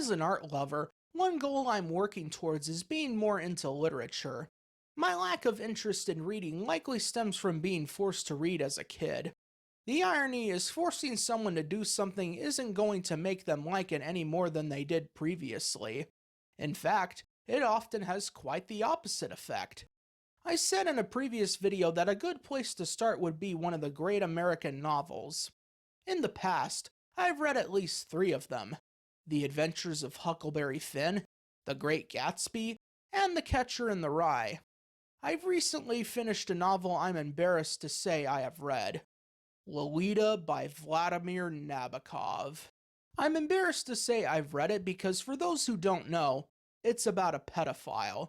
As an art lover, one goal I'm working towards is being more into literature. My lack of interest in reading likely stems from being forced to read as a kid. The irony is forcing someone to do something isn't going to make them like it any more than they did previously. In fact, it often has quite the opposite effect. I said in a previous video that a good place to start would be one of the great American novels. In the past, I've read at least 3 of them: The Adventures of Huckleberry Finn, The Great Gatsby, and The Catcher in the Rye. I've recently finished a novel I'm embarrassed to say I have read: Lolita by Vladimir Nabokov. I'm embarrassed to say I've read it because, for those who don't know, it's about a pedophile.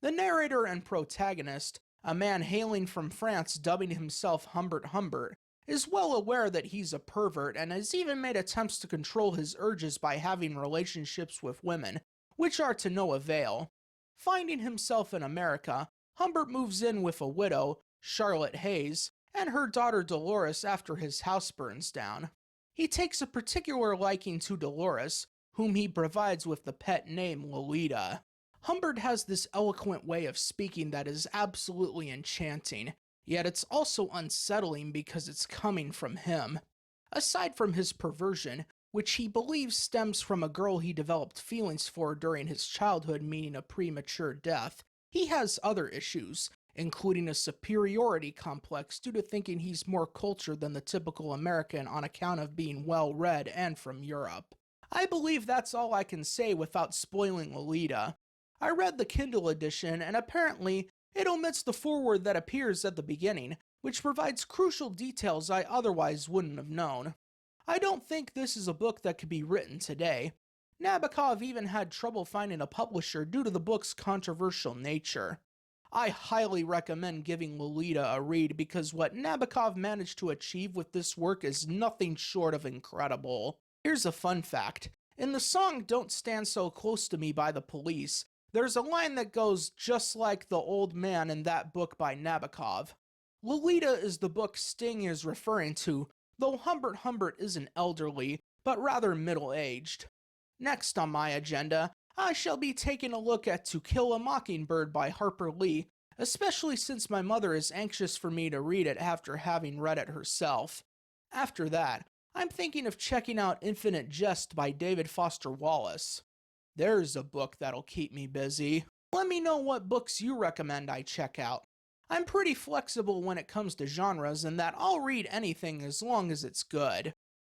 The narrator and protagonist, a man hailing from France dubbing himself Humbert Humbert, is well aware that he's a pervert and has even made attempts to control his urges by having relationships with women, which are to no avail. Finding himself in America, Humbert moves in with a widow, Charlotte Hayes, and her daughter Dolores after his house burns down. He takes a particular liking to Dolores, whom he provides with the pet name Lolita. Humbert has this eloquent way of speaking that is absolutely enchanting, yet it's also unsettling because it's coming from him. Aside from his perversion, which he believes stems from a girl he developed feelings for during his childhood, meaning a premature death, he has other issues, including a superiority complex due to thinking he's more cultured than the typical American on account of being well-read and from Europe. I believe that's all I can say without spoiling Lolita. I read the Kindle edition, and apparently it omits the foreword that appears at the beginning, which provides crucial details I otherwise wouldn't have known. I don't think this is a book that could be written today. Nabokov even had trouble finding a publisher due to the book's controversial nature. I highly recommend giving Lolita a read because what Nabokov managed to achieve with this work is nothing short of incredible. Here's a fun fact. In the song Don't Stand So Close to Me by The Police, there's a line that goes just like the old man in that book by Nabokov. Lolita is the book Sting is referring to, though Humbert Humbert isn't elderly, but rather middle-aged. Next on my agenda, I shall be taking a look at To Kill a Mockingbird by Harper Lee, especially since my mother is anxious for me to read it after having read it herself. After that, I'm thinking of checking out Infinite Jest by David Foster Wallace. There's a book that'll keep me busy. Let me know what books you recommend I check out. I'm pretty flexible when it comes to genres in that I'll read anything as long as it's good.